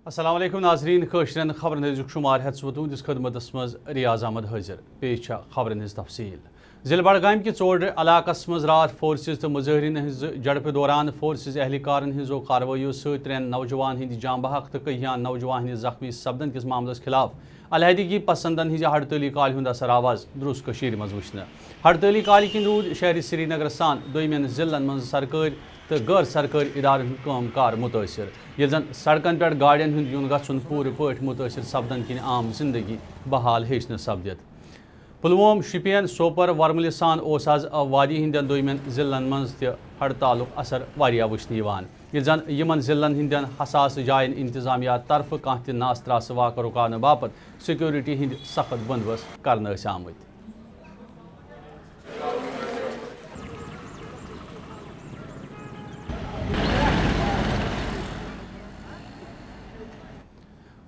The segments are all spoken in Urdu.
السلام علیکم ناظرین کشرین خبرن ہز شمار ہیت تہندس خدمتس مز ریاض احمد حاضر پیش خبرن ہز تفصیل ضلع بڈگام کہ ژوڈر علاقس مز رات فورسز تو مظاہرین ہز جڑپ دوران فورسز اہلکارن ہزو کاروائیو ست 3 نوجوان ہند جان بحق تو کہیان نوجوان ہند زخمی سپدن کس معاملس خلاف علیحدگی پسندن ہز ہڑتالی کال ہند اثر آواز درست کشیر مز وچھن ہڑتالی کال کن رود شہر سری نگر سان دویمین ضلعن مز سرکاری تو غیر سرکاری ادارن ہند کام کار متاثر یل زن سڑکن پہ گاڑین ہند یون گھن پور پٲٹھۍ متاثر سپدن کن عام زندگی بحال ہیچ سپدت پلووم شپین سوپر ورملہ سان اوس آز وادی ہندین دویمین ضلعن مز تہ ہڑتالک اثر واریاہ وچھنہ یوان یل زن یمن ضلعن ہندین حساس جائن انتظامیہ طرف کانٛہہ تہ ناس تراس واقع رکاونہ باپت سیکورٹی ہند سخت بندوبست کرنہ ٲسۍ آمٕتۍ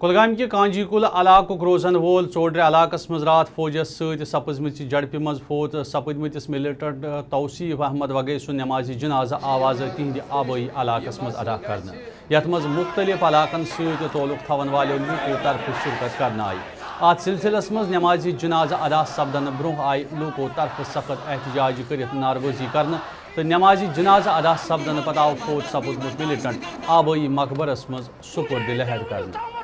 کلگام کہ کانجی کل علاقہ روزن وول ژوڈر علاقس مز رات فوجس ست سپزمچ جڑپ مز فوت سپدمتس ملٹنٹ توصیف احمد وگے سن نماز جنازہ آواز تہند آبائی علاقس مز ادا کرنا یت مز مختلف علاقن ست تعلق تھون والوں لوکو طرف شرکت کرنا آئی ات سلسلس مز نماز جنازہ ادا سپدن برہ آئی لوکو طرف سخت احتجاج کرت نعربازی کرنا تو نماز جنازہ ادا سپدن پتہ آو فوت سپدمت ملٹنٹ آبائی مقبرس مز سپرد لحد کرنا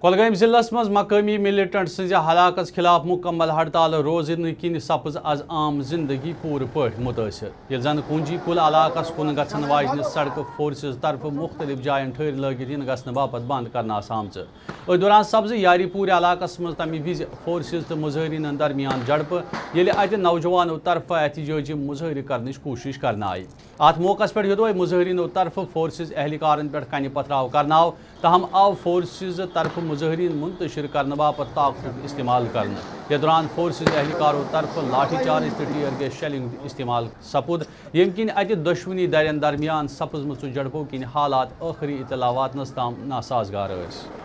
کولگام ضلع مز مقامی ملٹنٹ سز ہلاکت خلاف مکمل ہڑتال روزن کن سپز آز عام زندگی پور پٲٹھۍ متاثر یل زن کنجی کل علاقس کن گھن واجنہ سڑک فورسز طرف مختلف جائن ٹھہر لگت ان گھن باپت بند کرنا آمژ ات دوران سپز یاری پور علاقس مز تمہ وز فورسز تو مظاہرین درمیان جڑپ یل ات نوجوانوں طرف احتجاجی مظاہرہ کرنچ کوشش کرنا آئی ات موقع پہ یدوے مظاہرینوں طرف فورسز اہلکارن پہ کنہ پتھراو کرناو تاہم آو فورسز طرف مظاہرین منتشر کرنے باپت طاقت استعمال کرنا یہ دوران فورسز اہلکاروں طرف لاٹھی چارج تو ٹیئر گیس شیلنگ استعمال سپد یم کن اتہ دشونی درین درمیان سپزمژ جڑپو کن حالات آخری اطلاعات نس تام ناسازگار ٲسۍ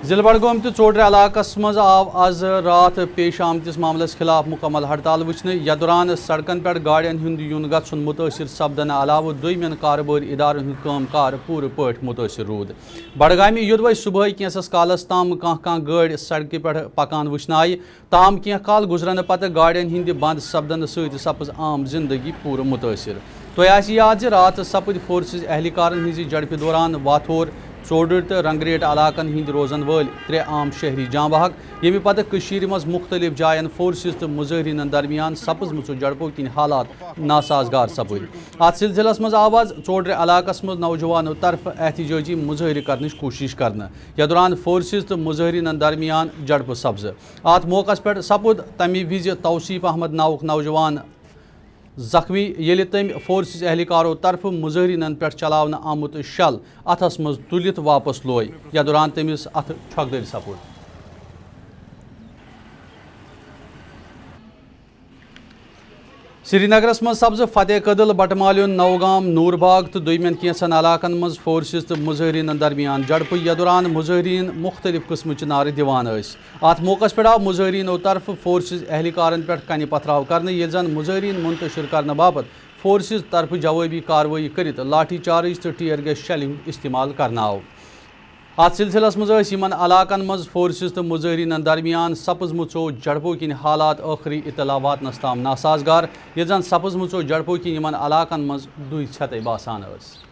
ضلع بڈگام تو ژوڈر علاقس مز آو آز رات پیش آمتس معاملس خلاف مکمل ہڑتال وچھنے یا دوران سڑکن پہ گاڑین ہند یون گھن متاثر سپدن علاوہ دویمین کارباری ادارن ہند کام کار پور پٲٹھۍ متاثر رود بڈگامی یودوے صبح کینسس کالس تام کانٛہہ گاڑی سڑکہ پہ پکان وچھنہ آئی تاہم کینٛہہ کال گزرن پتہ گاڑین ہند بند سپدن ست سپز عام زندگی پور متاثر تۄہہِ آسہِ یاد زِ رات سپد فورسز اہلکارن ہنٛزِ جڑپہِ دوران واتھور ژوڈر تو رنگریٹ علاقن ہند روزن ول 3 عام شہری جان بحق یمہ پتہ کشیر مز مختلف جائن فورسز تو مظاہرین درمیان سپزمژ جڑپو کن حالات ناسازگار سپد ات سلسلس مز آواز ژوڈر علاقس مز نوجوانوں طرف احتجاجی مظاہرہ کرنچ کوشش کرنا یا دوران فورسز تو مظاہرین درمیان جڑپ سپز ات موقع پہ سپد تمہ وز توصیف احمد ناؤک نوجوان زخمی یل تم فورسز اہلکاروں طرف مظاہرین پہ چلاونہ آمت شل اتھس مز تلت واپس لوے یا دوران تمس اتھ چھکدر سپد سری نگرس مز سپز فتح قدل بٹمالیون نوگام نور باغ تو دویمین کینسن علاقن مز فورسز تو مظاہرین درمیان جڑپ یا دوران مظاہرین مختلف قسمچ نعرہ دیوان ٲسۍ ات موقع پہ آو مظاہرینوں طرف فورسز اہلکارن پہ کنہ پتھراو کرنے یل زن مظاہرین منتشر کرنے باپت فورسز طرف جوابی کاروٲیی کرت لاٹھی چارج تو ٹیئر گیس شیلنگ استعمال کرنا آو ات سلسلس مز یمن علاقن مز فورسز تو مظاہرین درمیان سپزمژو جڑپو کن حالات آخری اطلاعات نس تام ناسازگار یل زن سپزمژو جڑپو کن یمن علاقن مز دوی چھتے باسان ٲسۍ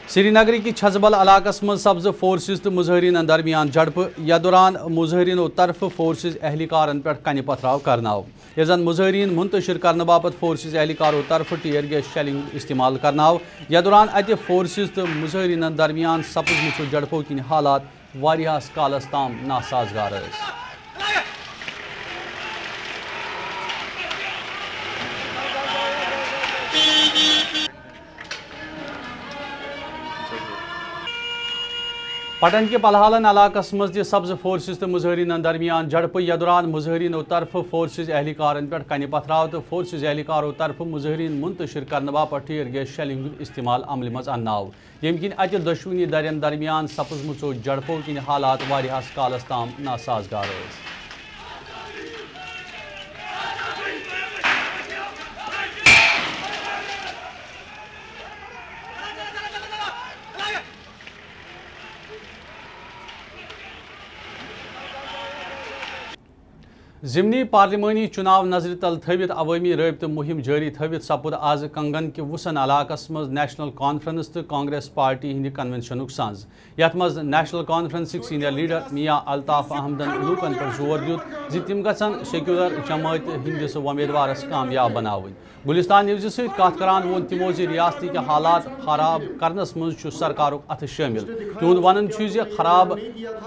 سری نگر کی چھزبل علاقس مز سپز فورسز تو مظاہرین درمیان جڑپ یا دوران مظاہرینوں طرف فورسز اہلکارن پہ کنہ پتھراو کرنا آو یل زن مظاہرین منتشر کرنے باپت فورسز اہلکاروں طرف ٹیئر گیس شیلنگ استعمال کرنا آو یا دوران اتہ فورسز تو مظاہرین درمیان سپزمژ جڑپو کن حالات واریاہس کالس تام ناسازگار ٲسۍ Beep, beep. پٹن کے پلہالن علاقس مز سبز فورسز تو مظاہرین درمیان جھڑپ دوران مظاہرینو طرف فورسز اہلکارن پہ کنہ پتھراو تو فورسز اہلکارو طرف مظاہرین منتشر کرنے باپت ٹیئر گیس شیلنگ استعمال عمل مز اناو یم کن اتہ دشونی درین درمیان سپزمچو جھڑپو کن حالات واریاہس کالس تام ناسازگار ٲسۍ ضمنی پارلیمانی چناو نظر تل تھوت عوامی رابطہ مہم جاری تھوت سپد آز کنگن کہ وسن علاقس مز نیشنل کانفرنس تو کانگریس پارٹی ہند کنونشن سنز یت مز نیشنل کانفرنس سینئر لیڈر میاں الطاف احمدن لوکن پر زور دیت زِ تم گژھن سیکولر جماعت ہندس ومیدوارس کامیاب بناون گلستان نیوز ست کت کران وون تمو زِ ریاستی کے حالات خراب کرنس مز سرکارک اتھ شامل تہد ونن زِ خراب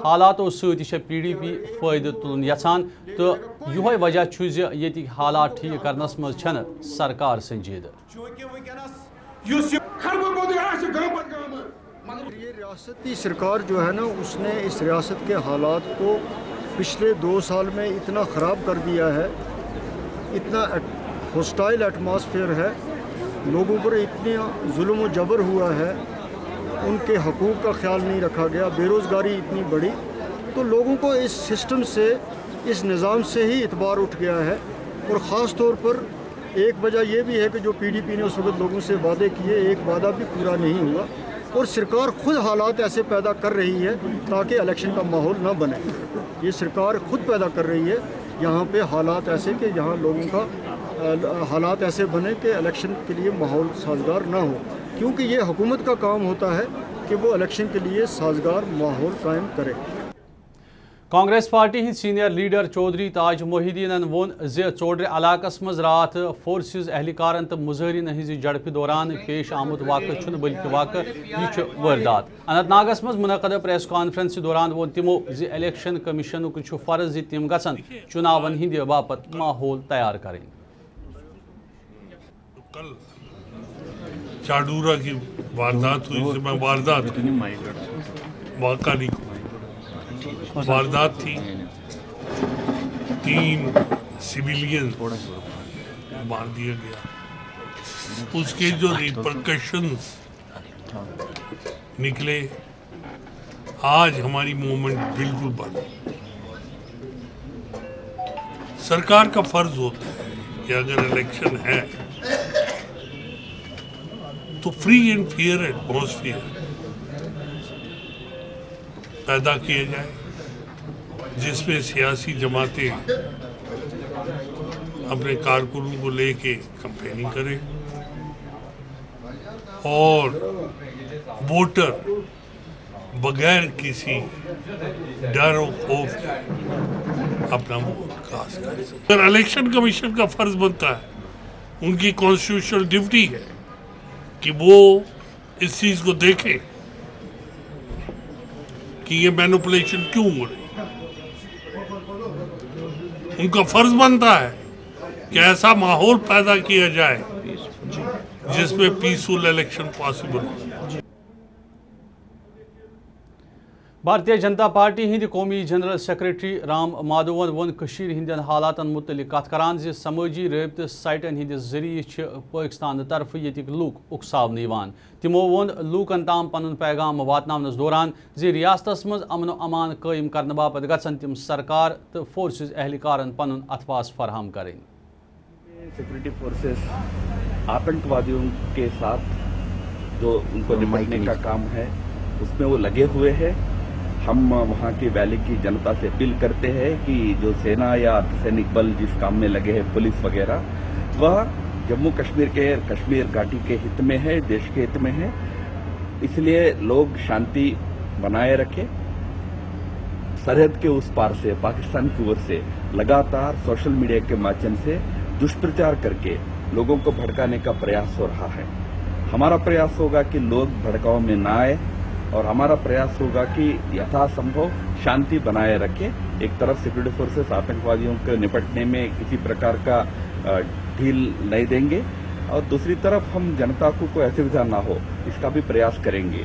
حالاتو ست پی ڈی پی فائدہ تلن یژھان تو یہ وجہ زِ ییتک حالات ٹھیک کرنس مز چھن سرکار سنجیدہ یہ ریاستی سرکار جو ہے نا اس نے اس ریاست کے حالات کو پچھلے 2 سال میں اتنا خراب کر دیا ہے، اتنا ہوسٹائل ایٹماسفیئر ہے، لوگوں پر اتنا ظلم و جبر ہوا ہے، ان کے حقوق کا خیال نہیں رکھا گیا، بے روزگاری اتنی بڑھی، تو لوگوں کو اس سسٹم سے اس نظام سے ہی اعتبار اٹھ گیا ہے۔ اور خاص طور پر ایک وجہ یہ بھی ہے کہ جو پی ڈی پی نے اس وقت لوگوں سے وعدے کیے ایک وعدہ بھی پورا نہیں ہوا، اور سرکار خود حالات ایسے پیدا کر رہی ہے تاکہ الیکشن کا ماحول نہ بنے۔ یہ سرکار خود پیدا کر رہی ہے یہاں پہ حالات ایسے کہ یہاں لوگوں کا حالات ایسے بنے کہ الیکشن کے لیے ماحول سازگار نہ ہو، کیونکہ یہ حکومت کا کام ہوتا ہے کہ وہ الیکشن کے لیے سازگار ماحول قائم کرے۔ کانگریس پارٹی ہند سینئر لیڈر چودھری تاج محی الدینن وون ژوڈر علاقس مز رات فورسز اہلکارن تو مظاہرین ہز جھڑپ دوران پیش آمت واقع چھ بلکہ واقع یہ واردات۔ اننت ناگس مز منعقدہ پریس کانفرنس دوران وون تمو الیکشن کمیشنک فرض تم گژھن چناون ہند باپت ماحول تیار کریں۔ کل چاڈورا کی واردات ہوئی، اس میں واردات واقع نہیں واردات تھی، 3 سویلین مار دیا گیا، اس کے جو ریپرکشنز نکلے، آج ہماری موومنٹ بالکل بند۔ سرکار کا فرض ہوتا ہے کہ اگر الیکشن ہے تو فری اینڈ فیئر ایٹماسفیئر پیدا کیے جائے جس میں سیاسی جماعتیں اپنے کارکنوں کو لے کے کمپیننگ کریں اور ووٹر بغیر کسی ڈر و خوف کے اپنا ووٹ کاسٹ کر سکتے۔ الیکشن کمیشن کا فرض بنتا ہے، ان کی کانسٹیٹیوشنل ڈیوٹی ہے کہ وہ اس چیز کو دیکھیں کہ یہ مینوپولیشن کیوں ہو رہی ہے۔ ان کا فرض بنتا ہے کہ ایسا ماحول پیدا کیا جائے جس میں پیسفل الیکشن پاسبل ہو۔ بھارتیہ جنتا پارٹی ہند قومی جنرل سیکریٹری رام مادھون وون کشیر ہندین حالاتن متعلق کت کران زِ سماجی رابطہ سائٹن ہند ذریعہ پاکستان طرف یتک لوک اکساون یوان۔ تمو وون لوکن تام پنن پیغام واتناونس دوران زِ ریاستس مز امن و امان قائم کرنے باپت گژھن تم سرکار تو فورسز اہلکارن پنن اتواس فراہم کریں۔ سیکورٹی فورسز آتنکوادیوں کے ساتھ جو ان کو نمٹنے کا کام ہے اس میں وہ لگے ہوئے ہیں۔ ہم وہاں کی ویلی کی جنتا سے اپیل کرتے ہیں کہ جو سینا یا سینک بل جس کام میں لگے ہیں، پولیس وغیرہ، وہ جموں کشمیر گھاٹی کے ہت میں ہے، دیش کے ہت میں ہے، اس لیے لوگ شانتی بنائے رکھیں۔ سرحد کے اس پار سے پاکستان کی اور سے لگاتار سوشل میڈیا کے مادھیم سے دشپرچار کر کے لوگوں کو بھڑکانے کا پریاس ہو رہا ہے۔ ہمارا پریاس ہوگا کہ لوگ بھڑکاؤ میں نہ آئے، اور ہمارا پریاس ہوگا کہ یتھا سمبھو شانتی بنائے رکھے۔ ایک طرف سیکورٹی فورسز آتنکوادیوں کے نپٹنے میں کسی پرکار کا ڈھیل نہیں دیں گے، اور دوسری طرف ہم جنتا کو کوئی اسویدھا نہ ہو اس کا بھی پریاس کریں گے۔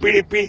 PDP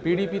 PDP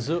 2,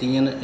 3,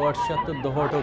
862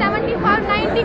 75, 90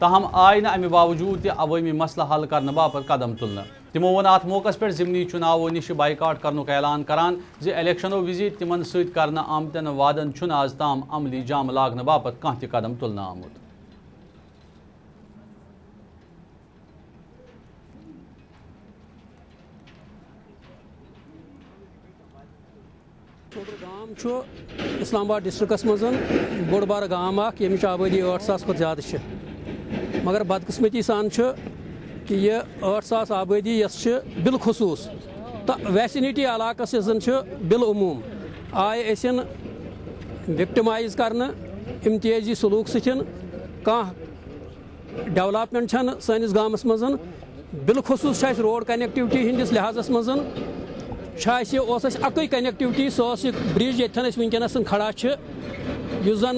تاہم آئی نا امہ باوجود تہ عوامی مسئلہ حل کرنے باپت قدم تلنا تمو ون ات موقع پہ ضمنی چناو نش بائیکاٹ کرنک اعلان کران زِ الیکشنو وز تمن ست کرنے آمتن وعدن چھن آز تام عملی جام لاگنے باپت کانٛہہ تہ قدم تلنہٕ آمت گام اسلام آباد ڈسٹرکس مز بوڑ بار گام یمچ آبادی 8,000 کھت زیادہ مگر بدقسمتی سان کہ یہ 8,000 آبادی یس بالخصوص ویسینٹی علاقہ زن بالعموم آئے اسن وکٹمائز کرنے امتیازی سلوک ستن ڈیولپمنٹ سنس گامس مز بالخصوص روڈ کنیکٹیوٹی ہندس لحاظس مز اکی کنیکٹیوٹی سہ برج یتن ونکس کھڑا اس زن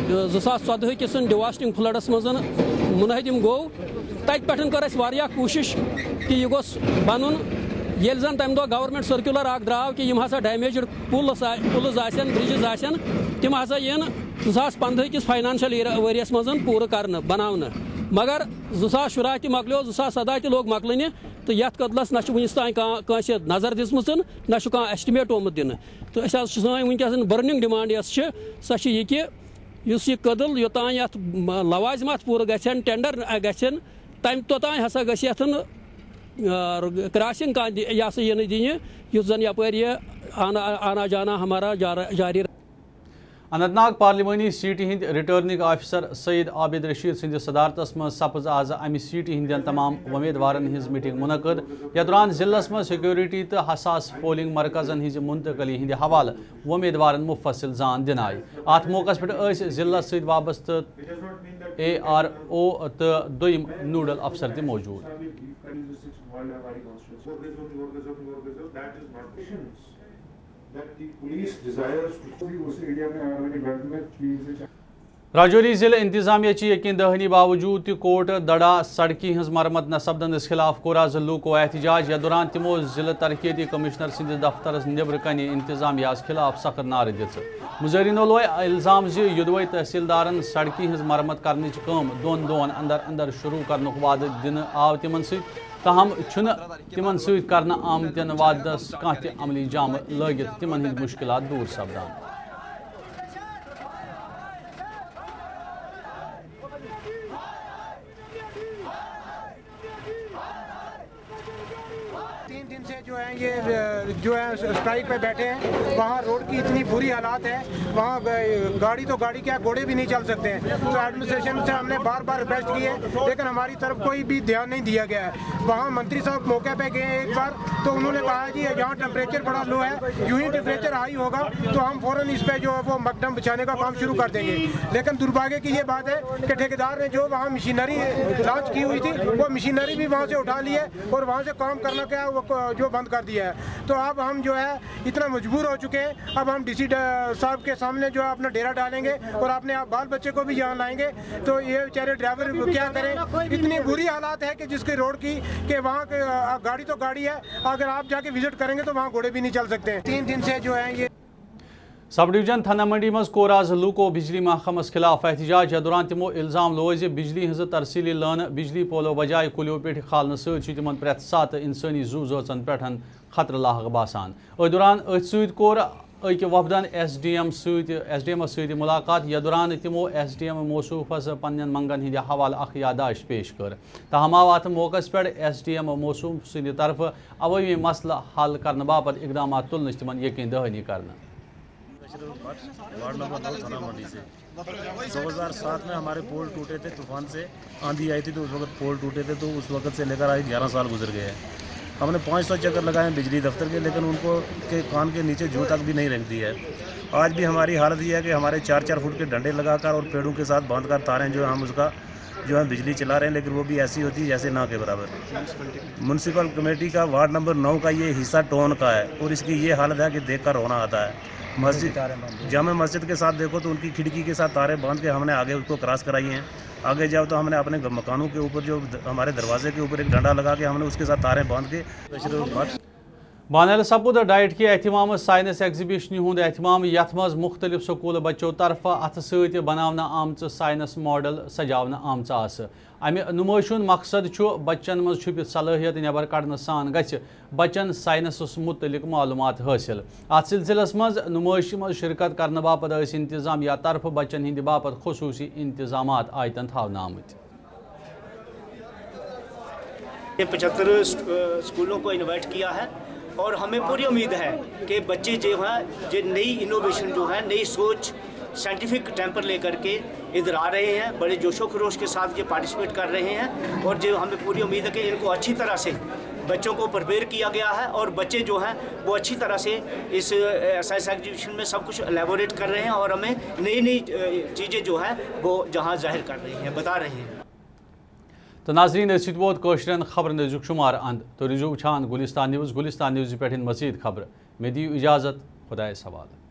2014 کس ڈیواسٹنگ فلڈس مز منہدم گو تت پہ کر کوشش کہ یہ گوس بن یل زن تمہ دہ گورنمنٹ سرکولر اخ درو کہ یم ہسا ڈیمیجڈ پلز آسن برجز آسن تم ہسا ین 2015 کس فائنانشل ؤریس مز پورٕ کرنے بناونہٕ مگر 2016 تہ مکلیو 2017 تہ لوگ مکلنہ تو یت قدلس نہ ونس تان کانٛسہِ نظر دِژمٕژ نہ کانٛہہ ایسٹِمیٹ آمُت دِنہٕ تو أسۍ حظ چھِ سٲنۍ ونکیٚس برننگ ڈِمانڈ یۄس چھِ سۄ چھِ یہِ کہِ یُس یہِ قدل یوٚتام یتھ لوازمات پوٗرٕ گژھن ٹینڈر گژھن توٚتام ہسا گژھِ یتھ کراسنگ کانٛہہ یہِ ہسا یہِ نہٕ دِنہِ یُس زن یپٲرۍ یہِ آنا جانا ہمارا جاری اننت ناگ پارلیمانی سیٹہِ ہند ریٹرننگ آفیسر سید عابد رشید سندس صدارتس مز سپز آز امہ سیٹہِ ہندین تمام امیدوارن ہز میٹنگ منعقد یتھ دوران ضلع مز سیکورٹی تو حساس پولنگ مرکزن ہز منتقلی ہند حوالہ امیدوارن مفصل زان دن آئی ات موقع پہ ضلع ست وابستہ ARO تو دویم نوڈل افسر تہ موجود راجوری ضلع انتظامیہ چی یقین دہانی باوجود تہ کوٹ دڑا سڑکی ہز مرمت نہ سپدنس خلاف کور آز لوکو احتجاج یا دوران تمو ضلع ترقیتی کمشنر سندس دفترس نبر کنہ انتظامیہ خلاف سخت نعرہ دِژ مظاہرینو لوے الزام زِ یدوے تحصیلدارن سڑکی ہز مرمت کرنچ کام دون دۄہن اندر اندر شروع کرنک وعدہ دن آو تمن ست تاہم چھُنہ تمن ست کرنہ آمتین وعدس کانٛہہ تہ عملی جام لٲگِتھ تمن ہند مشکلات دور سپدان جو ہے اسٹرائک پہ بیٹھے ہیں وہاں روڈ کی اتنی بری حالات ہے وہاں گاڑی تو گاڑی کیا گھوڑے بھی نہیں چل سکتے ہیں تو ایڈمنسٹریشن سے ہم نے بار بار ریکویسٹ کی ہے لیکن ہماری طرف کوئی بھی دھیان نہیں دیا گیا ہے وہاں منتری صاحب موقع پہ گئے ہیں ایک بار تو انہوں نے کہا کہ یہاں ٹیمپریچر بڑا لو ہے یوں ہی ٹیمپریچر ہائی ہوگا تو ہم فوراً اس پہ جو ہے وہ مقدم بچھانے کا کام شروع کر دیں گے لیکن دربھاگیہ کی یہ بات ہے کہ ٹھیکیدار نے جو وہاں مشینری لانچ کی ہوئی تھی وہ مشینری بھی وہاں سے اٹھا لی ہے اور وہاں سے کام کرنا کیا وہ جو بند کر دیا ہے تو اب ہم جو ہے اتنا مجبور ہو چکے ہیں اب ہم DC صاحب کے سامنے جو ہے اپنا ڈیرا ڈالیں گے اور اپنے بال بچے کو بھی یہاں لائیں گے تو یہ بیچارے ڈرائیور کیا کریں اتنی بری حالات ہے کہ جس کی روڈ کی کہ وہاں گاڑی تو گاڑی ہے اگر آپ جا کے وزٹ کریں گے تو وہاں گھوڑے بھی نہیں چل سکتے 3 دن سے جو ہے یہ سب ڈویژن تھانہ منڈی مز کور آز لوکو بجلی محکمس خلاف احتجاج یا دوران تمو الزام لو ز بجلی ہز ترسیلی لٲنہٕ بجلی پولو بجائے کُلیو پیٹھ کھالنہٕ سۭتۍ چھُ تمن پرٛٮ۪تھ ساتہٕ انسٲنی زُو زٲژن پٮ۪ٹھ خطرٕ لاحق باسان أتھۍ دوران أتھۍ سۭتۍ کوٚر أکۍ وفدن SDMس سۭتۍ ملاقات یا دوران تمو SDM موصوفس پننٮ۪ن منگن ہٕنٛدِ حوالہٕ اکھ یادداشت پیش کٔر تاہم آو اتھ موقعس پٮ۪ٹھ SDM موصوف سٕنٛدِ طرفہٕ عوٲمی مسلہٕ حل کرنہٕ باپتھ اقدامات تُلنٕچ تمن یقین دہانی کرنہٕ وارڈ نمبر 2 تھانہ منڈی سے 2007 میں ہمارے پول ٹوٹے تھے طوفان سے آندھی آئی تھی تو اس وقت پول ٹوٹے تھے تو اس وقت سے لے کر آئی 11 سال گزر گئے ہیں ہم نے 500 چکر لگائے بجلی دفتر کے لیکن ان کو کے کان کے نیچے جو تک بھی نہیں رکھ دی ہے آج بھی ہماری حالت یہ ہے کہ ہمارے 4-4 فٹ کے ڈنڈے لگا کر اور پیڑوں کے ساتھ باندھ کر تاریں جو ہم اس کا جو ہے بجلی چلا رہے ہیں لیکن وہ بھی ایسی ہوتی ہے جیسے نہ کے برابر میونسپل کمیٹی کا وارڈ نمبر 9 کا یہ حصہ ٹون کا ہے اور اس کی یہ حالت ہے کہ دیکھ کر رونا آتا ہے مسجد جامع مسجد کے ساتھ دیکھو تو ان کی کھڑکی کے ساتھ تاریں باندھ کے ہم نے آگے اس کو کراس کرائی ہیں آگے جاؤ تو ہم نے اپنے مکانوں کے اوپر جو ہمارے دروازے کے اوپر ایک ڈنڈا لگا کے ہم نے اس کے ساتھ تاریں باندھ کے بانل سپود ڈائٹ کے اہتمام سائنس ایگزیبیشن ہند اہتمام یتھ مز مختلف سکول بچوں طرف اتھ ست بنانا آمچ سائنس ماڈل سجاونا آمچ آس امہ نمائش مقصد بچن مز چھپت صلاحیت نبر کڑنے سان گھ بچن سائنسس متعلق معلومات حاصل ات سلسلس مز نمائش مز شرکت کرنے باپت انتظامیہ طرف بچن ہند باپت خصوصی انتظامات آیتن تھاونہ آمت 75 اسکولوں کو انوائٹ کیا ہے اور ہمیں پوری امید ہے کہ بچے جو ہیں جو نئی انوویشن جو ہے نئی سوچ سائنٹیفک ٹیمپر لے کر کے ادھر آ رہے ہیں بڑے جوش و خروش کے ساتھ یہ پارٹیسپیٹ کر رہے ہیں اور جو ہمیں پوری امید ہے کہ ان کو اچھی طرح سے بچوں کو پریپیئر کیا گیا ہے اور بچے جو ہیں وہ اچھی طرح سے اس سائنس ایگزیبیشن میں سب کچھ الیبوریٹ کر رہے ہیں اور ہمیں نئی نئی چیزیں جو ہیں وہ جہاں ظاہر کر رہے ہیں بتا رہے ہیں. تو ناظرین ات ووت کوشرین خبرن ازیک شمار اند تو روزو وچھان گلستان نیوز پہ مزید خبر میں دیو اجازت خدایس حوالہ.